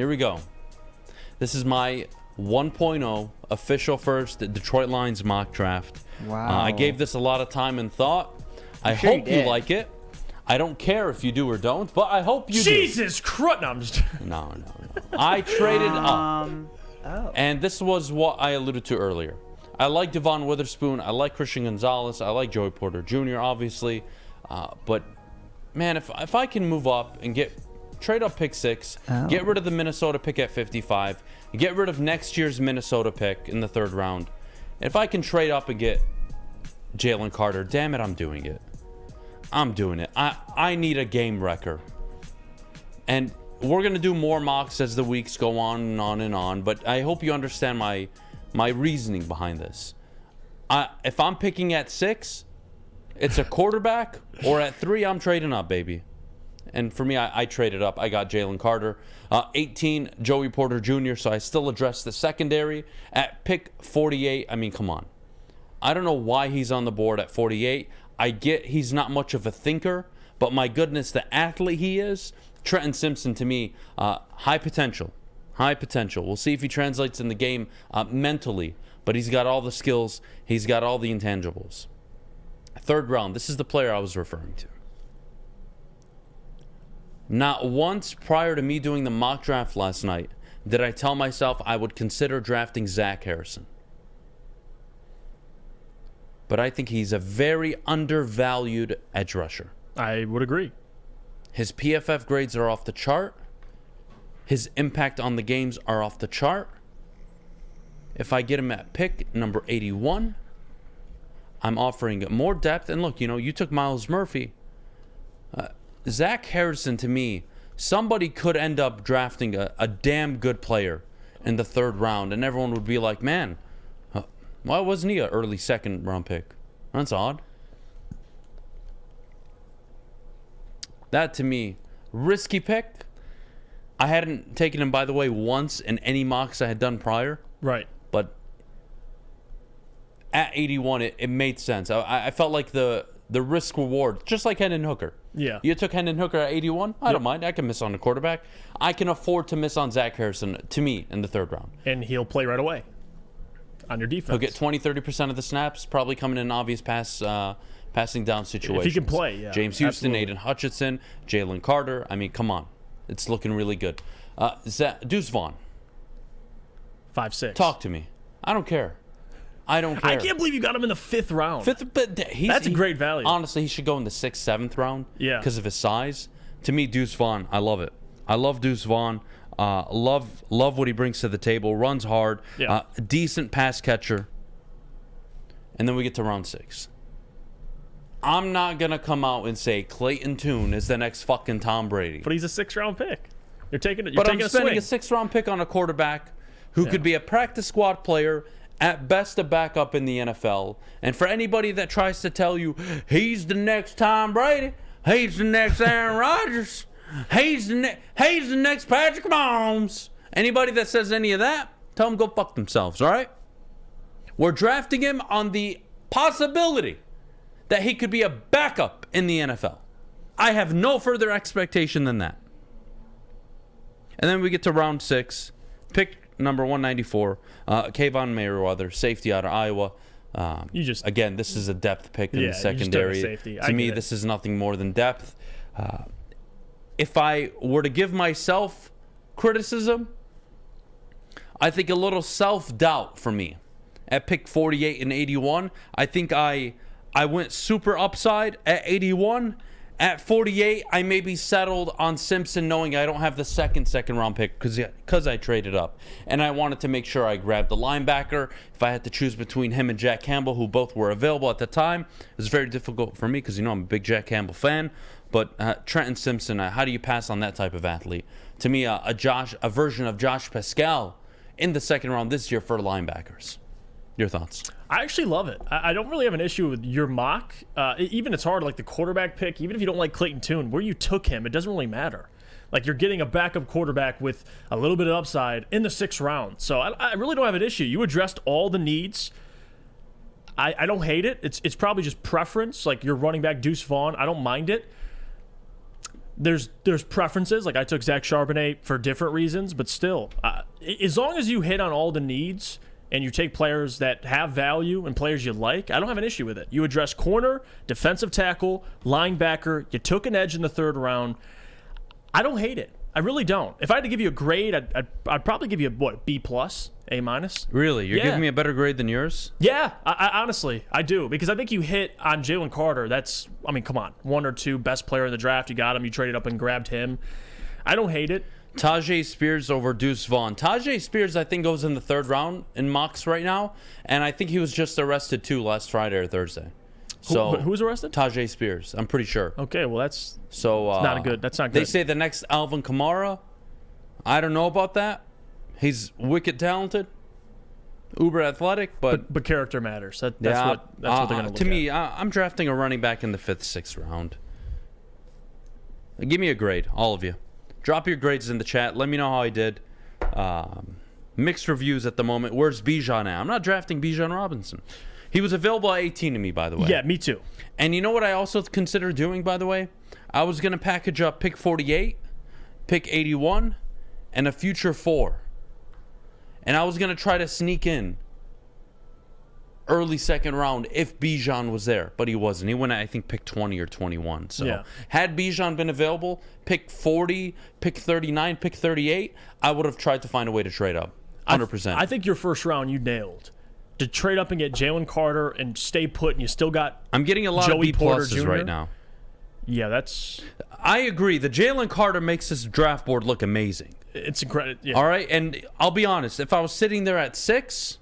Here we go. This is my 1.0 official first Detroit Lions mock draft. Wow. I gave this a lot of time and thought. I hope you like it. I don't care if you do or don't, but I hope you Jesus Christ. No, I'm just... No. I traded up. Oh. And this was what I alluded to earlier. I like Devon Witherspoon. I like Christian Gonzalez. I like Joey Porter Jr., obviously. But, man, if I can move up and trade up pick 6, get rid of the Minnesota pick at 55, get rid of next year's Minnesota pick in the 3rd round, if I can trade up and get Jalen Carter, damn it, I'm doing it. I'm doing it. I need a game wrecker. And we're going to do more mocks as the weeks go on and on and on, but I hope you understand my reasoning behind this. If I'm picking at 6, it's a quarterback, or at 3, I'm trading up, baby. And for me, I traded up. I got Jalen Carter. 18, Joey Porter Jr., so I still address the secondary. At pick 48, I mean, come on. I don't know why he's on the board at 48. I get he's not much of a thinker, but my goodness, the athlete he is. Trenton Simpson, to me, high potential. High potential. We'll see if he translates in the game mentally, but he's got all the skills. He's got all the intangibles. 3rd round, this is the player I was referring to. Not once prior to me doing the mock draft last night did I tell myself I would consider drafting Zach Harrison. But I think he's a very undervalued edge rusher. I would agree. His PFF grades are off the chart. His impact on the games are off the chart. If I get him at pick number 81, I'm offering more depth. And look, you took Myles Murphy. Zach Harrison, to me, somebody could end up drafting a damn good player in the 3rd round, and everyone would be like, man, why wasn't he an early 2nd round pick? That's odd. That, to me, risky pick. I hadn't taken him, by the way, once in any mocks I had done prior. Right. But at 81, it made sense. I felt like the risk reward, just like Hendon Hooker. Yeah. You took Hendon Hooker at 81? I don't mind. I can miss on the quarterback. I can afford to miss on Zach Harrison, to me, in the 3rd round. And he'll play right away on your defense. He'll get 20-30% of the snaps, probably coming in obvious passing down situations. If he can play, yeah. James Houston, absolutely. Aiden Hutchinson, Jalen Carter. I mean, come on. It's looking really good. Deuce Vaughn. 5'6". Talk to me. I don't care. I can't believe you got him in the 5th round. That's a great value. Honestly, he should go in the 6th, 7th round. Yeah. Because of his size. To me, Deuce Vaughn, I love it. I love Deuce Vaughn. Love what he brings to the table. Runs hard. Yeah. Decent pass catcher. And then we get to round 6. I'm not going to come out and say Clayton Tune is the next fucking Tom Brady. But he's a 6th round pick. You're taking I'm spending a 6th round pick on a quarterback who could be a practice squad player, at best a backup in the NFL. And for anybody that tries to tell you he's the next Tom Brady, he's the next Aaron Rodgers, he's the next Patrick Mahomes, anybody that says any of that, tell them go fuck themselves, all right? We're drafting him on the possibility that he could be a backup in the NFL. I have no further expectation than that. And then we get to round 6, pick number 194, Kayvon Merriweather, safety out of Iowa. Again, this is a depth pick in the secondary. To me, this is nothing more than depth. If I were to give myself criticism, I think a little self-doubt for me. At pick 48 and 81, I think I went super upside at 81. At 48, I maybe settled on Simpson, knowing I don't have the second round pick because I traded up. And I wanted to make sure I grabbed the linebacker. If I had to choose between him and Jack Campbell, who both were available at the time, it was very difficult for me because, I'm a big Jack Campbell fan. But Trenton Simpson, how do you pass on that type of athlete? To me, a version of Josh Pascal in the 2nd round this year for linebackers. Your thoughts? I actually love it. I don't really have an issue with your mock. Even it's hard, like the quarterback pick, even if you don't like Clayton Tune, where you took him, it doesn't really matter. Like, you're getting a backup quarterback with a little bit of upside in the 6th round. So I really don't have an issue. You addressed all the needs. I don't hate it. It's probably just preference. Like, your running back, Deuce Vaughn, I don't mind it. there's preferences. Like I took Zach Charbonnet for different reasons, but still, as long as you hit on all the needs and you take players that have value and players you like, I don't have an issue with it. You address corner, defensive tackle, linebacker. You took an edge in the third round. I don't hate it. I really don't. If I had to give you a grade, I'd probably give you what, B+, A-. Really? You're giving me a better grade than yours? Yeah, I honestly, I do. Because I think you hit on Jalen Carter. That's, I mean, come on. 1 or 2 best player in the draft. You got him. You traded up and grabbed him. I don't hate it. Tajay Spears over Deuce Vaughn. Tajay Spears, I think, goes in the 3rd round in mocks right now. And I think he was just arrested, too, last Friday or Thursday. So who was arrested? Tajay Spears. I'm pretty sure. Okay, well, that's not good. That's not They good. say the next Alvin Kamara. I don't know about that. He's wicked talented, uber athletic, but character matters. That's what they're going to look at. To me, I'm drafting a running back in the 5th, 6th round. Give me a grade, all of you. Drop your grades in the chat. Let me know how I did. Mixed reviews at the moment. Where's Bijan at? I'm not drafting Bijan Robinson. He was available at 18 to me, by the way. Yeah, me too. And you know what I also consider doing, by the way? I was going to package up pick 48, pick 81, and a future 4. And I was going to try to sneak in early 2nd round if Bijan was there, but he wasn't. He went at, I think, pick 20 or 21. So had Bijan been available, pick 40, pick 39, pick 38, I would have tried to find a way to trade up. 100%. I think your 1st round you nailed. To trade up and get Jalen Carter and stay put, and you still got I'm getting a lot Joey of B Porter pluses Jr. right now. Yeah, that's... I agree. The Jalen Carter makes this draft board look amazing. It's incredible. Yeah. All right, and I'll be honest. If I was sitting there at 6,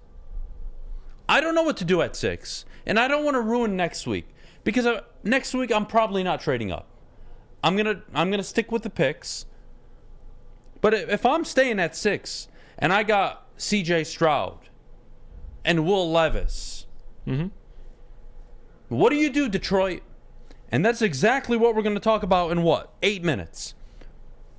I don't know what to do at 6, and I don't want to ruin next week because next week I'm probably not trading up. I'm gonna stick with the picks. But if I'm staying at 6 and I got C.J. Stroud and Will Levis, what do you do, Detroit? And that's exactly what we're going to talk about in 8 minutes.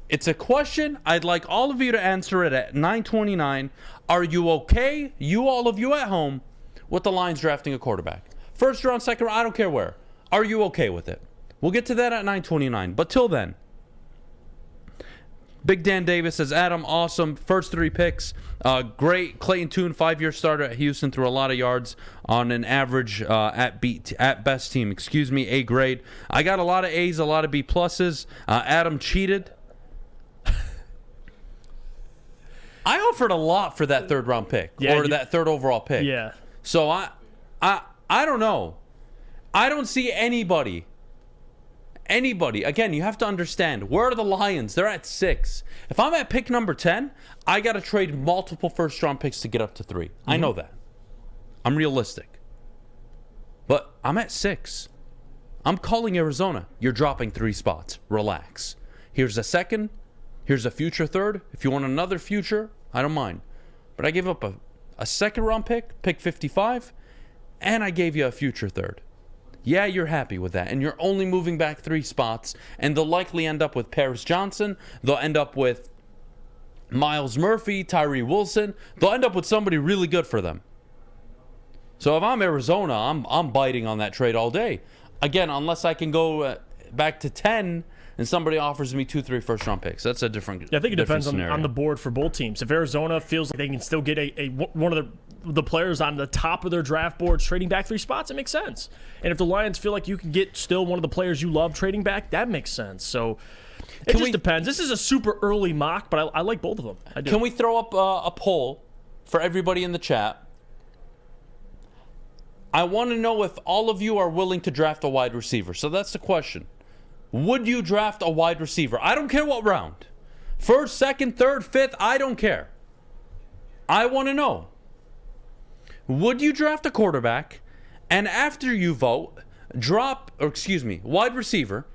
It's a question. I'd like all of you to answer it at 9:29. Are you okay, all of you at home, with the Lions drafting a quarterback? 1st round, 2nd round, I don't care where. Are you okay with it? We'll get to that at 9:29. But till then, Big Dan Davis says, Adam, awesome. First 3 picks. Great. Clayton Tune, 5-year starter at Houston, threw a lot of yards on an average at best team. A grade. I got a lot of A's, a lot of B pluses. Adam cheated. I offered a lot for that 3rd round pick that 3rd overall pick. Yeah. So I don't know. I don't see anybody. Again, you have to understand, where are the Lions? They're at 6. If I'm at pick number 10, I got to trade multiple 1st round picks to get up to 3. I know that. I'm realistic. But I'm at 6. I'm calling Arizona. You're dropping 3 spots. Relax. Here's a 2nd. Here's a future 3rd. If you want another future, I don't mind. But I gave up a 2nd round pick 55, and I gave you a future 3rd. Yeah, you're happy with that, and you're only moving back 3 spots, and they'll likely end up with Paris Johnson. They'll end up with Miles Murphy, Tyree Wilson. They'll end up with somebody really good for them. So if I'm Arizona, I'm biting on that trade all day. Again, unless I can go back to 10 and somebody offers me 2, 3 1st round picks. That's a different I think it depends scenario. on the board for both teams. If Arizona feels like they can still get one of the players on the top of their draft boards trading back 3 spots, it makes sense. And if the Lions feel like you can get still one of the players you love trading back, that makes sense. So it just depends. This is a super early mock, but I like both of them. I do. Can we throw up a poll for everybody in the chat? I want to know if all of you are willing to draft a wide receiver. So that's the question. Would you draft a wide receiver? I don't care what round. 1st, 2nd, 3rd, 5th, I don't care. I want to know. Would you draft a quarterback, and after you vote, wide receiver?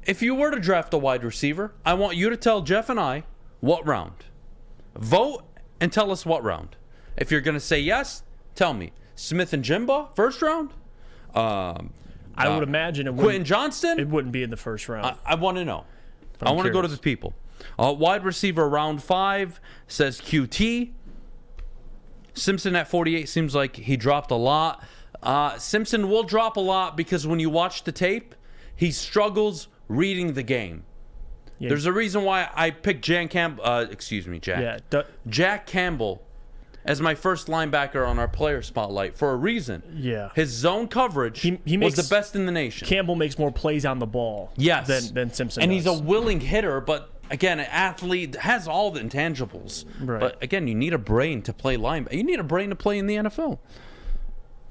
If you were to draft a wide receiver, I want you to tell Jeff and I what round. Vote and tell us what round. If you're going to say yes, tell me. Smith and Jimba, 1st round? I would imagine it Quentin Johnston? It wouldn't be in the 1st round. I want to know. I want to go to the people. Wide receiver round 5 says QT. Simpson at 48 seems like he dropped a lot. Simpson will drop a lot because when you watch the tape, he struggles reading the game. Yeah. There's a reason why I picked Jack Campbell as my first linebacker on our player spotlight for a reason. Yeah. His zone coverage he was the best in the nation. Campbell makes more plays on the ball than Simpson and does. he's a willing hitter, but again, an athlete has all the intangibles. Right. But again, you need a brain to play linebacker. You need a brain to play in the NFL.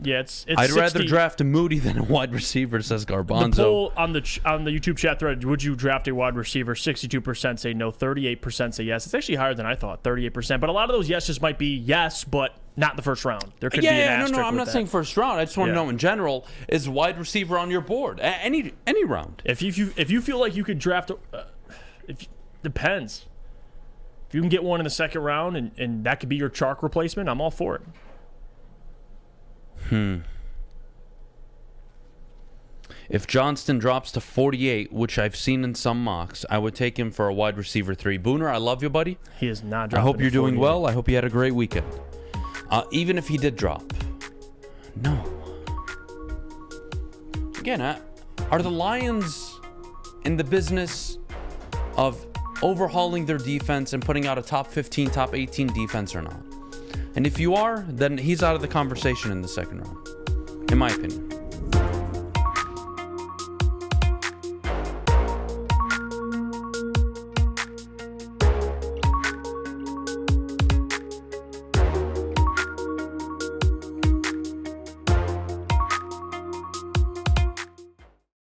Yeah, it's I'd rather draft a Moody than a wide receiver, says Garbanzo. The poll on the YouTube chat thread, would you draft a wide receiver? 62% say no, 38% say yes. It's actually higher than I thought, 38%. But a lot of those yeses might be yes, but not in the first round. There could be an asterisk I'm not with saying that. first round. I just want to know in general, is wide receiver on your board? Any round. If you feel like you could draft, depends. If you can get one in the second round and that could be your Chark replacement, I'm all for it. If Johnston drops to 48, which I've seen in some mocks, I would take him for a wide receiver 3. Booner, I love you, buddy. He is not dropping. I hope you're doing 48. well. I hope you had a great weekend. Even if he did drop. No. Again, are the Lions in the business of overhauling their defense and putting out a top 15, top 18 defense or not? And if you are, then he's out of the conversation in the second round, in my opinion.